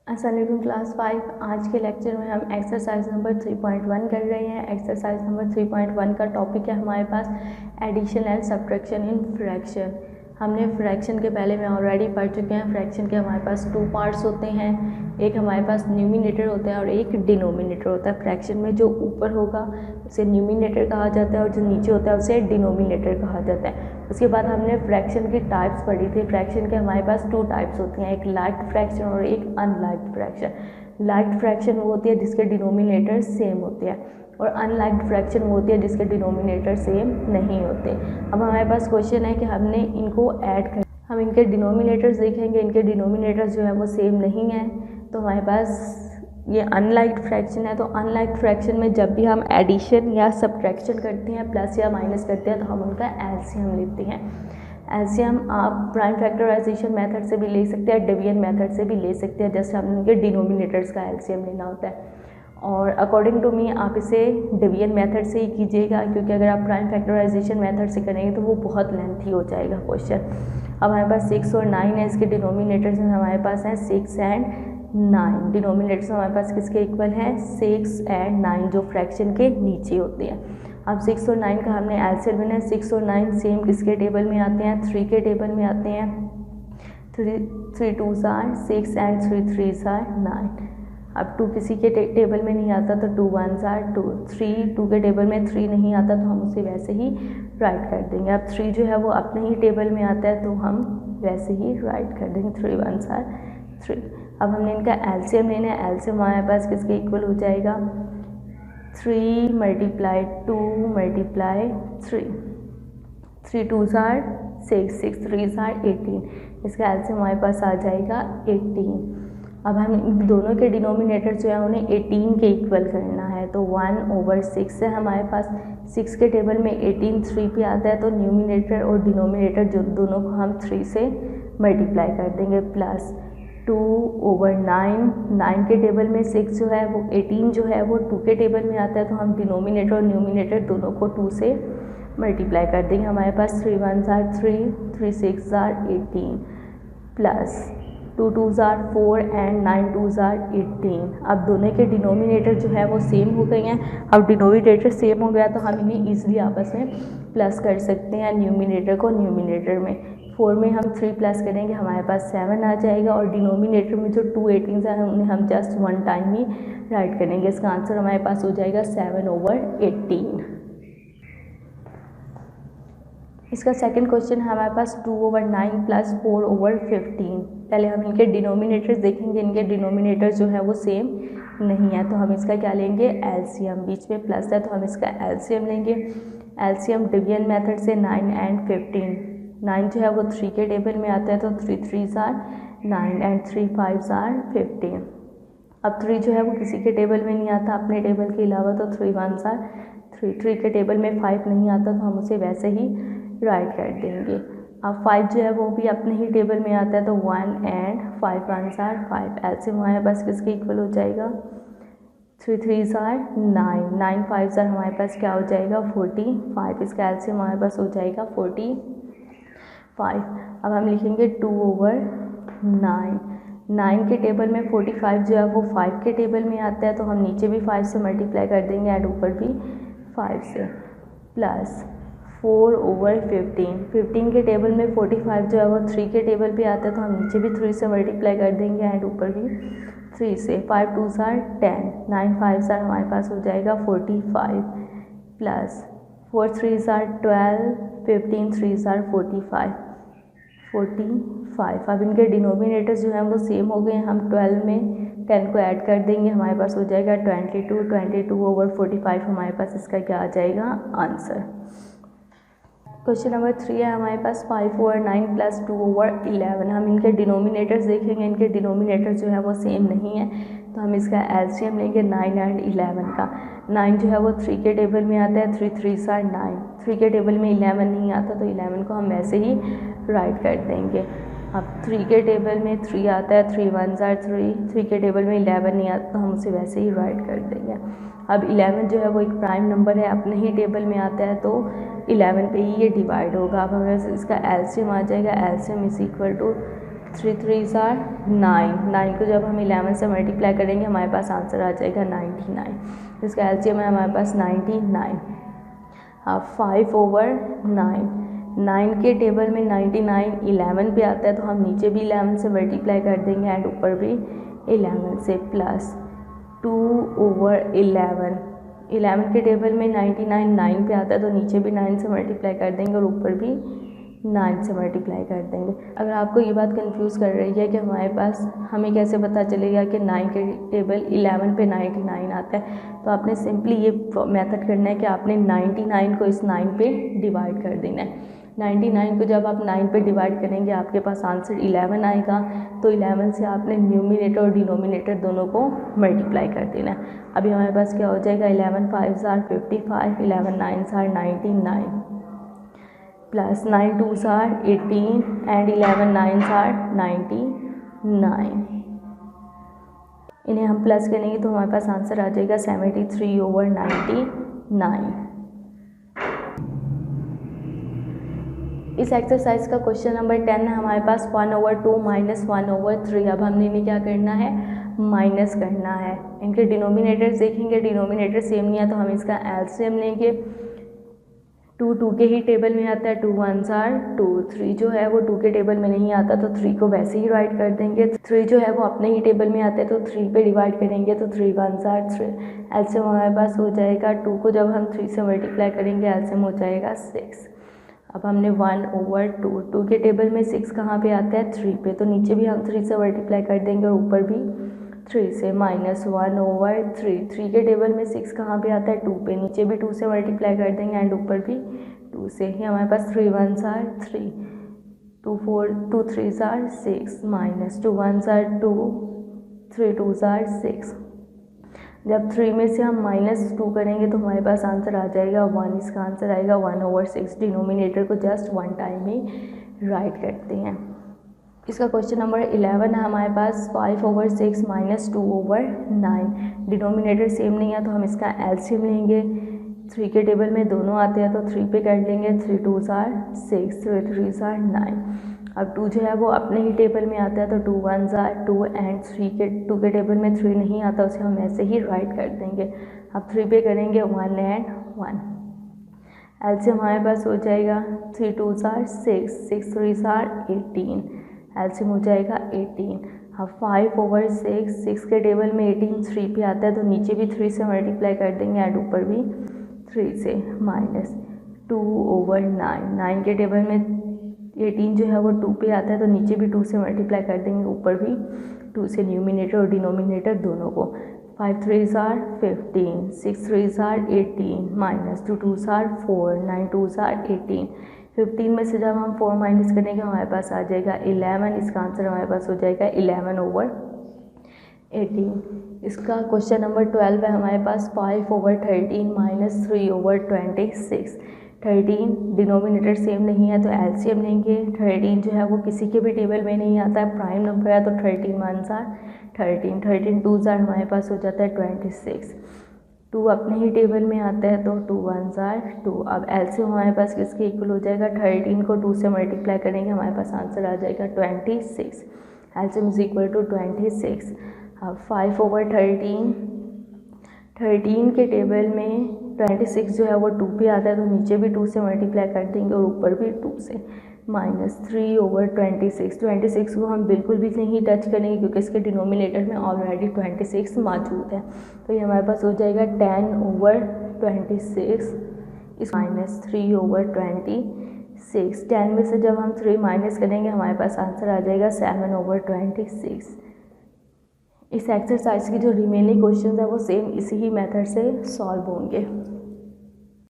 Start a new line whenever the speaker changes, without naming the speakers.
अस्सलाम वालेकुम क्लास 5। आज के लेक्चर में हम एक्सरसाइज नंबर 3.1 कर रहे हैं। एक्सरसाइज नंबर 3.1 का टॉपिक है हमारे पास addition and subtraction in fraction. हमने फ्रैक्शन के पहले में ऑलरेडी पढ़ चुके हैं। फ्रैक्शन के हमारे पास 2 पार्ट्स होते हैं, एक हमारे पास न्यूमिनेटर होता है और एक डिनोमिनेटर होता है। फ्रैक्शन में जो ऊपर होगा उसे न्यूमिनेटर कहा जाता है और जो नीचे होता है उसे डिनोमिनेटर कहा जाता है। उसके बाद हमने फ्रैक्शन की टाइप्स पढ़ी थी। फ्रैक्शन के हमारे पास 2 टाइप्स होती हैं, एक लाइक्ड फ्रैक्शन और एक अनलाइक्ड फ्रैक्शन। लाइक्ड फ्रैक्शन वो होती है जिसके डिनोमिनेटर सेम होते हैं और अनलाइक्ड फ्रैक्शन वो होती है जिसके डिनोमिनेटर सेम नहीं होते। अब हमारे पास क्वेश्चन है कि हमने इनको ऐड कर, हम इनके डिनोमिनेटर्स देखेंगे, इनके डिनोमिनेटर्स जो है वो सेम नहीं है, तो हमारे पास ये अनलाइक्ड फ्रैक्शन है। तो अनलाइक्ड फ्रैक्शन में जब भी हम एडिशन या सब्ट्रैक्शन करते हैं, प्लस या माइनस करते हैं, तो हम उनका एलसीएम लेते हैं। एलसीएम आप प्राइम फैक्टराइजेशन मेथड से भी ले सकते हैं, डिवीजन मेथड से भी ले सकते हैं। जस्ट हम उनके डिनोमिनेटर्स का एलसीएम लेना होता है और अकॉर्डिंग टू मी आप इसे डिवीजन मेथड से ही कीजिएगा, क्योंकि अगर आप प्राइम फैक्टराइजेशन मेथड से करेंगे तो वो बहुत लेंथी हो जाएगा क्वेश्चन। अब हमारे पास 6 और 9 है। इसके डिनोमिनेटर्स में हमारे पास हैं 6 एंड 9। डिनोमिनेटर्स हमारे पास किसके इक्वल है? 6 एंड 9 जो फ्रैक्शन के नीचे होते हैं। अब 6 और 9 का हमने एलसीएम लेना है। 6 और 9 सेम किसके टेबल में आते हैं? 3 के टेबल में आते हैं। 3 2s are 6 and 3 3s are 9। अब 2 किसी के टेबल में नहीं आता तो 2 1s are 2। 3 2 के टेबल में 3 नहीं आता तो हम उसे वैसे ही राइट कर देंगे। अब 3 जो है वो अपने ही टेबल में आता है तो हम वैसे ही राइट कर देंगे, 3 1s are 3। अब हमने इनका एलसीएम लेना है। एलसीएम हमारे पास किसके इक्वल हो जाएगा? 3 × 2 × 3। 3 2s are 6, 6 3s are 18। इसका एलसीएम हमारे पास आ जाएगा 18। अब हम इन दोनों के डिनोमिनेटर जो है उन्हें 18 के इक्वल करना है, तो 1/6 है हमारे पास। 6 के टेबल में 18 3 पे आता है, तो न्यूमिनेटर और डिनोमिनेटर जो दोनों को हम 3 से मल्टीप्लाई कर देंगे, प्लस 2/9। 9 के टेबल में 6 जो है वो 18 जो है वो 2 के टेबल में आता है, तो हम डिनोमिनेटर और न्यूमिनेटर दोनों को 2 से मल्टीप्लाई कर देंगे। हमारे पास 3 1s are 3, 3 6s are 18, plus 2 2s are 4 and 9 2s are 18। अब दोनों के डिनोमिनेटर जो है वो सेम हो गए हैं। अब डिनोमिनेटर सेम हो गया तो हम इन्हें ईजिली आपस में प्लस कर सकते हैं, न्यूमिनेटर को न्यूमिनेटर में। 4 में हम 3 प्लस करेंगे, हमारे पास 7 आ जाएगा और डिनोमिनेटर में जो 2 18s हैं उन्हें हम जस्ट 1 टाइम ही राइट करेंगे। इसका आंसर हमारे पास हो जाएगा 7/18। इसका सेकंड क्वेश्चन है हमारे पास 2/9 प्लस 4/15। पहले हम इनके डिनोमिनेटर्स देखेंगे। इनके डिनोमिनेटर जो है वो सेम नहीं है, तो हम इसका क्या लेंगे? एलसीएम। बीच में प्लस है तो हम इसका एलसीएम लेंगे। एलसीएम डिवीजन मेथड से 9 एंड 15। 9 जो है वो 3 के टेबल में आता है, तो 3 3s are 9 and 3 5s are 15। अब 3 जो है वो किसी के टेबल में नहीं आता अपने टेबल के अलावा, तो 3 1s are 3। 3 के टेबल में 5 नहीं आता तो हम उसे वैसे ही राइट कर देंगे। अब 5 जो है वो भी अपने ही टेबल में आता है, तो 1 एंड 5 1s are 5। एलसीएम हमारे पास किसके इक्वल हो जाएगा? 3 3s are 9, 9 5s are हमारे पास क्या हो जाएगा? 45। इसका एलसीएम हमारे पास हो जाएगा 45। अब हम लिखेंगे 2/9। 9 के टेबल में 45 जो है वो 5 के टेबल में आता है, तो हम नीचे भी 5 से मल्टीप्लाई कर देंगे एंड ऊपर भी 5 से, प्लस 4/15। 15 के टेबल में 45 जो है वो 3 के टेबल पे आता है, तो हम नीचे भी 3 से मल्टीप्लाई कर देंगे एंड ऊपर भी 3 से। 5 2s are 10, 9 5s are हमारे पास हो जाएगा 45, plus 4 3s are 12, 15 3s are 45। अब इनके डिनोमिनेटर्स जो हैं वो सेम हो गए हैं। हम 12 में 10 को ऐड कर देंगे, हमारे पास हो जाएगा 22। 22/45 हमारे पास इसका क्या आ जाएगा? आंसर। क्वेश्चन नंबर 3 है हमारे पास 5/9 प्लस 2/11। हम इनके डिनोमिनेटर्स देखेंगे। इनके डिनोमिनेटर जो है वो सेम नहीं है, तो हम इसका एलसीएम लेंगे 9 एंड 11 का। 9 जो है वो 3 के टेबल में आता है, 3 3s are 9। 3 के टेबल में 11 नहीं आता, तो 11 को हम वैसे ही राइट कर देंगे। अब 3 के टेबल में 3 आता है, 3 1s are 3। 3 के टेबल में 11 नहीं आता, तो हम उसे वैसे ही राइट कर देंगे। अब 11 जो है वो एक प्राइम नंबर है, अपने ही टेबल में आता है, तो 11 पे ही ये डिवाइड होगा। अब हमें इसका एलसीएम आ जाएगा। एलसीएम इज इक्वल टू 3 3 ज़ार 9, 9 को जब हम 11 से मल्टीप्लाई करेंगे हमारे पास आंसर आ जाएगा 99। इसका एलसीएम है हमारे पास 99। अब 5/9, 9 के टेबल में 99 11 पे आता है तो हम नीचे भी 11 से मल्टीप्लाई कर देंगे एंड ऊपर भी 11 से, प्लस 2/11, 11 के टेबल में 99 9 पे आता है तो नीचे भी 9 से मल्टीप्लाई कर देंगे और ऊपर भी 9 से मल्टीप्लाई कर देंगे। अगर आपको ये बात कंफ्यूज कर रही है कि हमारे पास हमें कैसे पता चलेगा कि 9 के टेबल 11 पे 99 आता है, तो आपने सिंपली ये मेथड करना है कि आपने 99 को इस 9 पे डिवाइड कर देना है। 99 को जब आप 9 पे डिवाइड करेंगे आपके पास आंसर 11 आएगा, तो 11 से आपने न्यूमिनेटर और डिनोमिनेटर दोनों को मल्टीप्लाई कर देना है। अभी हमारे पास क्या हो जाएगा, 11 5 ज़ार 55, 11 9 ज़ार 99, प्लस 9 2 ज़ार 18 एंड 11 9 ज़ार 99। इन्हें हम प्लस करेंगे तो हमारे पास आंसर आ जाएगा 73/99। इस एक्सरसाइज का क्वेश्चन नंबर 10 है हमारे पास 1/2 माइनस 1/3। अब हमने इन्हें क्या करना है, माइनस करना है। इनके डिनोमिनेटर्स देखेंगे, डिनोमिनेटर सेम नहीं है तो हम इसका एलसीएम लेंगे। 2 2 के ही टेबल में आता है, 2 1 ज़ार 2, 3 जो है वो 2 के टेबल में नहीं आता तो 3 को वैसे ही राइट कर देंगे। 3 जो है वो अपने ही टेबल में आता है तो 3 पे डिवाइड करेंगे तो 3 1 ज़ार 3। एलसीएम हमारे पास हो जाएगा, 2 को जब हम 3 से मल्टीप्लाई करेंगे एलसीएम हो जाएगा 6। अब हमने 1/2, 2 के टेबल में 6 कहाँ पे आता है, 3 पे, तो नीचे भी हम 3 से मल्टीप्लाई कर देंगे और ऊपर भी 3 से, माइनस 1/3, 3 के टेबल में 6 कहाँ पे आता है, 2 पे, नीचे भी 2 से मल्टीप्लाई कर देंगे एंड ऊपर भी 2 से ही। हमारे पास 3 1 ज़ार 3, 2 3 ज़ार 6, माइनस 2 1 ज़ार 2, 3 2 ज़ार 6। जब 3 में से हम -2 करेंगे तो हमारे पास आंसर आ जाएगा 1। इसका आंसर आएगा 1/6। डिनोमिनेटर को जस्ट 1 टाइम ही राइट करते हैं। इसका क्वेश्चन नंबर 11 है हमारे पास 5/6 माइनस 2/9। डिनोमिनेटर सेम नहीं है तो हम इसका एलसीएम लेंगे। 3 के टेबल में दोनों आते हैं तो 3 पे कर लेंगे, 3 2 ज़ार 6, 3 3 ज़ार 9। अब 2 जो है वो अपने ही टेबल में आता है तो 2 1 ज़ार 2 एंड 2 के टेबल में 3 नहीं आता, उसे हम ऐसे ही राइट कर देंगे। अब 3 पे करेंगे 1 एंड 1। एलसीएम हमारे पास हो जाएगा 3 2 ज़ार 6, 6 3 ज़ार 18, एलसीएम हो जाएगा 18। अब 5/6, 6 के टेबल में 18 3 पे आता है तो नीचे भी 3 से मल्टीप्लाई कर देंगे एंड ऊपर भी 3 से, माइनस 2/9, 9 के टेबल में 18 जो है वो 2 पे आता है तो नीचे भी 2 से मल्टीप्लाई कर देंगे, ऊपर भी 2 से, न्यूमिनेटर और डिनोमिनेटर दोनों को। 5 3 ज़ार 15, 6 3 ज़ार 18, माइनस 2 2 ज़ार 4, 9 2 ज़ार 18। 15 में से जब हम 4 माइनस करेंगे हमारे पास आ जाएगा 11। इसका आंसर हमारे पास हो जाएगा 11/18। इसका क्वेश्चन नंबर 12 है हमारे पास 5/13 माइनस 3/26। 13 डिनोमिनेटर सेम नहीं है तो एलसीएम लेंगे। 13 जो है वो किसी के भी टेबल में नहीं आता है, प्राइम नंबर है तो 13 1 ज़ार 13, 13 2 ज़ार हमारे पास हो जाता है 26। 2 अपने ही टेबल में आता है तो 2 1 ज़ार 2। अब एलसीएम हमारे पास किसके इक्वल हो जाएगा, 13 को 2 से मल्टीप्लाई करेंगे हमारे पास आंसर आ जाएगा 26। LCM is equal to 26। अब 5/13, 13 के टेबल में 26 जो है वो 2 पे आता है तो नीचे भी 2 से मल्टीप्लाई कर देंगे और ऊपर भी 2 से, माइनस 3/26। 26 को हम बिल्कुल भी नहीं टच करेंगे क्योंकि इसके डिनोमिनेटर में ऑलरेडी 26 मौजूद है, तो ये हमारे पास हो जाएगा 10/26 इस माइनस 3/26। 10 में से जब हम 3 माइनस करेंगे हमारे पास आंसर आ जाएगा 7/26। इस एक्सरसाइज की जो रिमेनिंग क्वेश्चन है वो सेम इसी ही मेथड से सॉल्व होंगे।